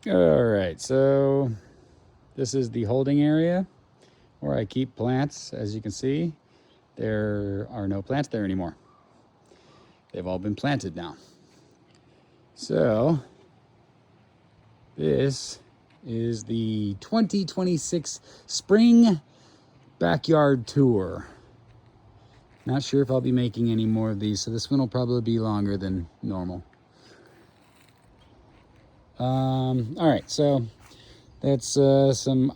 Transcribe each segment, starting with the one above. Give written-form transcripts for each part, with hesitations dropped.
All right, so this is the holding area where I keep plants. As you can see, there are no plants there anymore. They've all been planted now. So this is the 2026 Spring Backyard Tour. Not sure if I'll be making any more of these, so this one will probably be longer than normal. All right, so that's some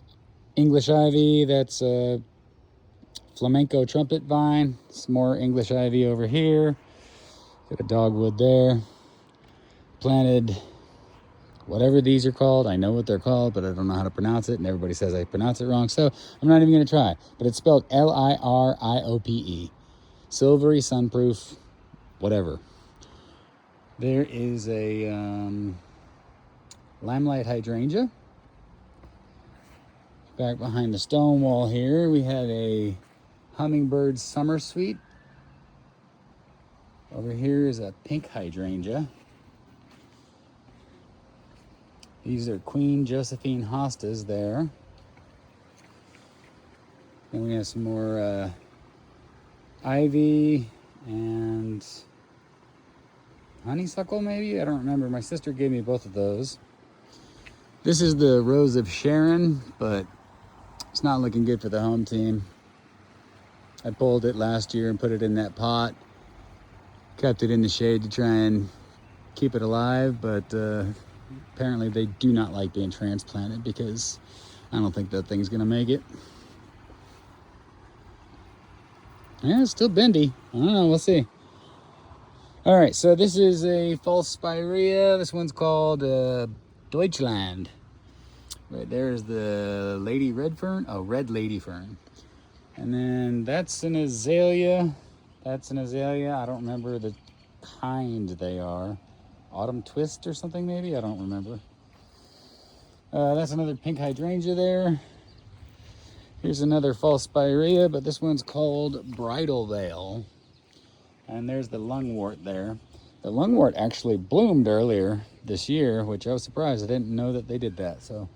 English ivy. That's flamenco trumpet vine. Some more English ivy over here. Got a dogwood there. Planted whatever these are called. I know what they're called, but I don't know how to pronounce it, and everybody says I pronounce it wrong, so I'm not even going to try. But it's spelled Liriope. Silvery, sunproof, whatever. There is a limelight hydrangea. Back behind the stone wall here, we have a hummingbird summer sweet. Over here is a pink hydrangea. These are Queen Josephine hostas there. Then we have some more ivy and honeysuckle maybe? I don't remember. My sister gave me both of those. This is the Rose of Sharon, but it's not looking good for the home team. I pulled it last year and put it in that pot. Kept it in the shade to try and keep it alive, but apparently they do not like being transplanted because I don't think that thing's gonna make it. Yeah, it's still bendy. I don't know, we'll see. All right, so this is a false spirea. This one's called Deutschland. Right there's the lady red fern. Oh, red lady fern. And then that's an azalea. That's an azalea. I don't remember the kind they are. Autumn twist or something maybe? I don't remember. That's another pink hydrangea there. Here's another false spirea, but this one's called Bridal Veil. And there's the lungwort there. The lungwort actually bloomed earlier this year, which I was surprised. I didn't know that they did that. So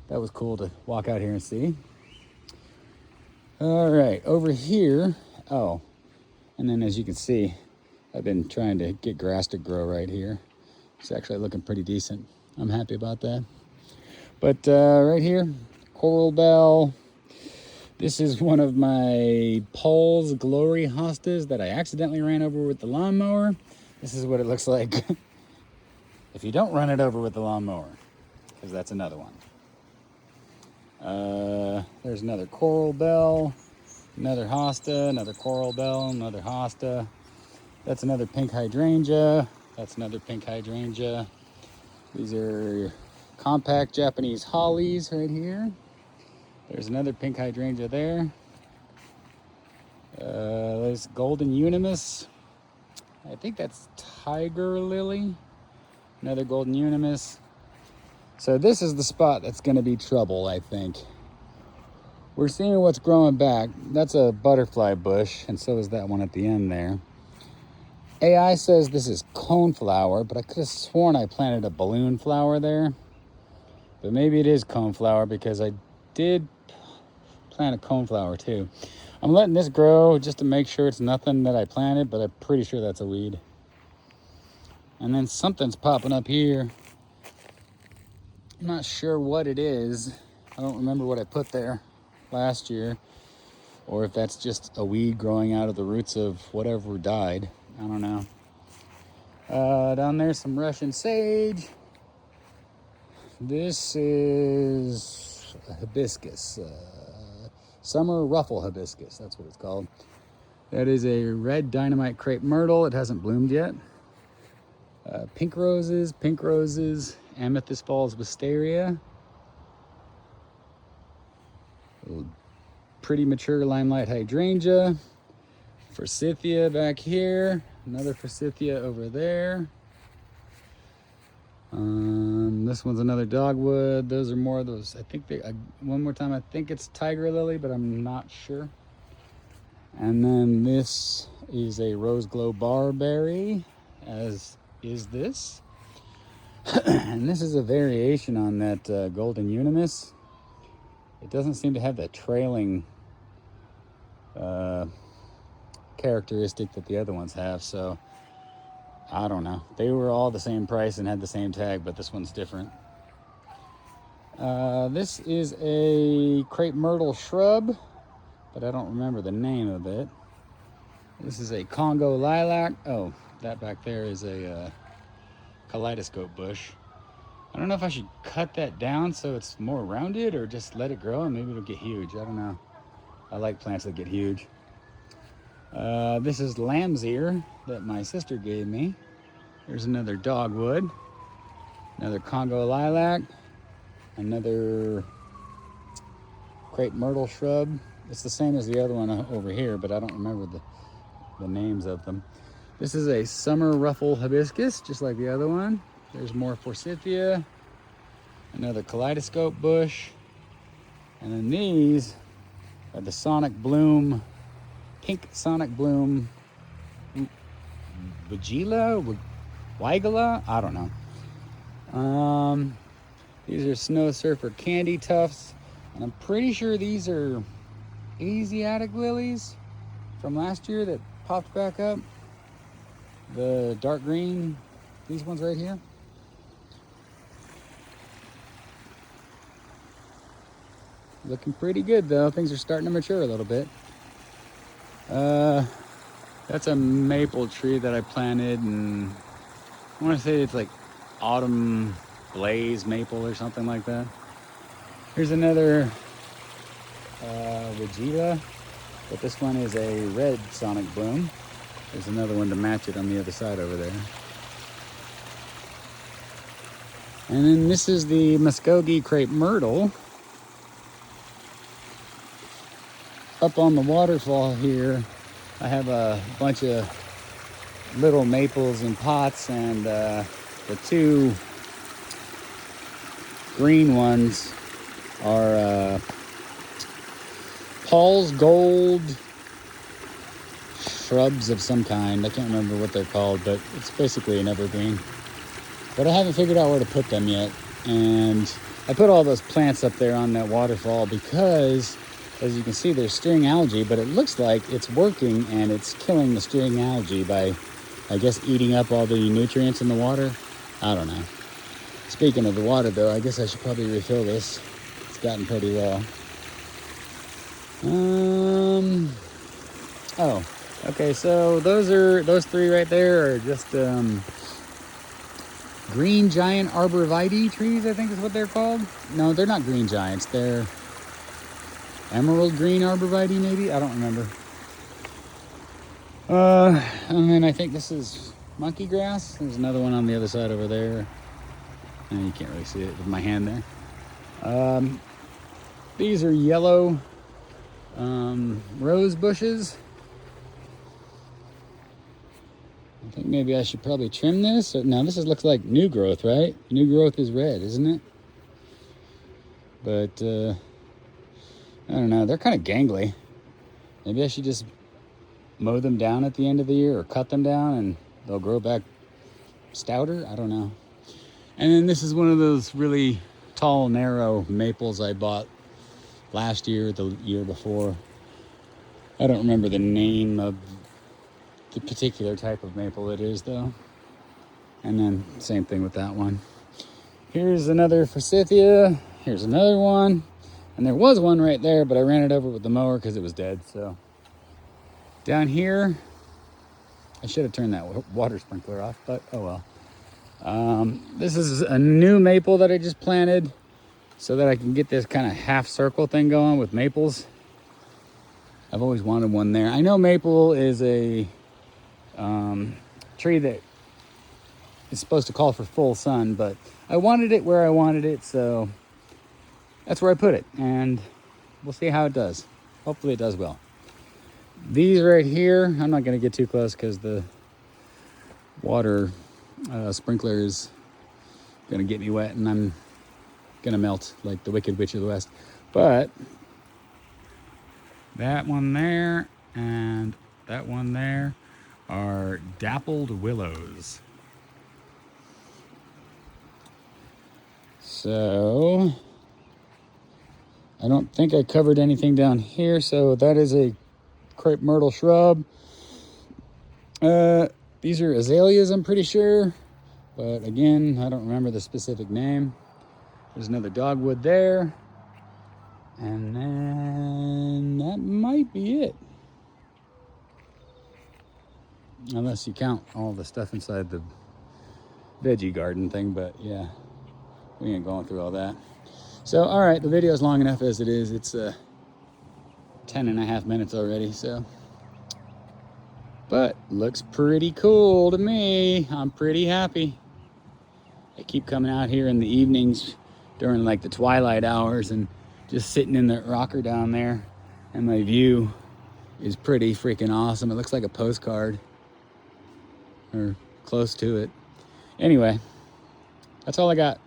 that was cool to walk out here and see. All right, over here. Oh, and then as you can see, I've been trying to get grass to grow right here. It's actually looking pretty decent. I'm happy about that. But right here, Coral Bell. This is one of my Paul's Glory hostas that I accidentally ran over with the lawnmower. This is what it looks like if you don't run it over with the lawnmower, because that's another one. There's another Coral Bell, another hosta, another Coral Bell, another hosta. That's another pink hydrangea. That's another pink hydrangea. These are compact Japanese hollies right here. There's another pink hydrangea there. There's golden unimus. I think that's tiger lily. Another golden unimus. So this is the spot that's going to be trouble, I think. We're seeing what's growing back. That's a butterfly bush, and so is that one at the end there. AI says this is coneflower, but I could have sworn I planted a balloon flower there. But maybe it is coneflower because I did plant a coneflower too. I'm letting this grow just to make sure it's nothing that I planted, but I'm pretty sure that's a weed. And then something's popping up here. I'm not sure what it is. I don't remember what I put there last year, or if that's just a weed growing out of the roots of whatever died. I don't know. Down there, some Russian sage. This is a hibiscus. Summer ruffle hibiscus, that's what it's called. That is a red dynamite crepe myrtle. It hasn't bloomed yet. Pink roses, amethyst falls wisteria. Pretty mature limelight hydrangea. Forsythia back here. Another forsythia over there. This one's another dogwood. Those are more of those. I think one more time, I think it's tiger lily, but I'm not sure. And then this is a rose glow barberry, as is this. And this is a variation on that golden unimus. It doesn't seem to have that trailing characteristic that the other ones have, so I don't know. They were all the same price and had the same tag, but this one's different. This is a crepe myrtle shrub, but I don't remember the name of it. This is a Congo lilac. Oh, that back there is a kaleidoscope bush. I don't know if I should cut that down so it's more rounded or just let it grow and maybe it'll get huge. I don't know. I like plants that get huge. This is lamb's ear that my sister gave me. There's another dogwood, another Congo lilac, another crepe myrtle shrub. It's the same as the other one over here, but I don't remember the names of them. This is a summer ruffle hibiscus, just like the other one. There's more forsythia, another kaleidoscope bush, and then these are the Sonic Bloom, pink Sonic Bloom, Wigila, I don't know. These are Snow Surfer candy tufts, and I'm pretty sure these are Asiatic lilies from last year that popped back up. The dark green, these ones right here. Looking pretty good though. Things are starting to mature a little bit. That's a maple tree that I planted, and I want to say it's like autumn blaze maple or something like that. Here's another Regila, but this one is a red Sonic Bloom. There's another one to match it on the other side over there. And then this is the Muskogee crepe myrtle. Up on the waterfall here, I have a bunch of little maples in pots, and the two green ones are Paul's Gold shrubs of some kind. I can't remember what they're called, but it's basically an evergreen. But I haven't figured out where to put them yet. And I put all those plants up there on that waterfall because, as you can see, there's string algae, but it looks like it's working and it's killing the string algae by, I guess, eating up all the nutrients in the water. I don't know. Speaking of the water though, I guess I should probably refill this. It's gotten pretty low. Oh, okay, so those three right there are just green giant arborvitae trees, I think is what they're called. No, they're not green giants. They're emerald green arborvitae, maybe? I don't remember. And then I think this is monkey grass. There's another one on the other side over there. And you can't really see it with my hand there. These are yellow rose bushes. I think maybe I should probably trim this. Now this looks like new growth, right? New growth is red, isn't it? But I don't know. They're kind of gangly. Maybe I should just mow them down at the end of the year or cut them down and they'll grow back stouter. I don't know. And then this is one of those really tall, narrow maples I bought last year, the year before. I don't remember the name of the particular type of maple it is though. And then same thing with that one. Here's another forsythia. Here's another one. And there was one right there, but I ran it over with the mower because it was dead. So down here, I should have turned that water sprinkler off, but oh well. This is a new maple that I just planted so that I can get this kind of half circle thing going with maples. I've always wanted one there. I know maple is a tree that is supposed to call for full sun, but I wanted it where I wanted it, so that's where I put it, and we'll see how it does. Hopefully it does well. These right here, I'm not going to get too close because the water sprinkler is going to get me wet and I'm going to melt like the Wicked Witch of the West. But that one there and that one there are dappled willows. So I don't think I covered anything down here. So that is a crepe myrtle shrub. These are azaleas, I'm pretty sure. But again, I don't remember the specific name. There's another dogwood there. And then that might be it. Unless you count all the stuff inside the veggie garden thing, but yeah, we ain't going through all that. So, all right, the video is long enough as it is. It's 10.5 minutes already, so. But looks pretty cool to me. I'm pretty happy. I keep coming out here in the evenings during like the twilight hours and just sitting in the rocker down there, and my view is pretty freaking awesome. It looks like a postcard, or close to it. Anyway, that's all I got.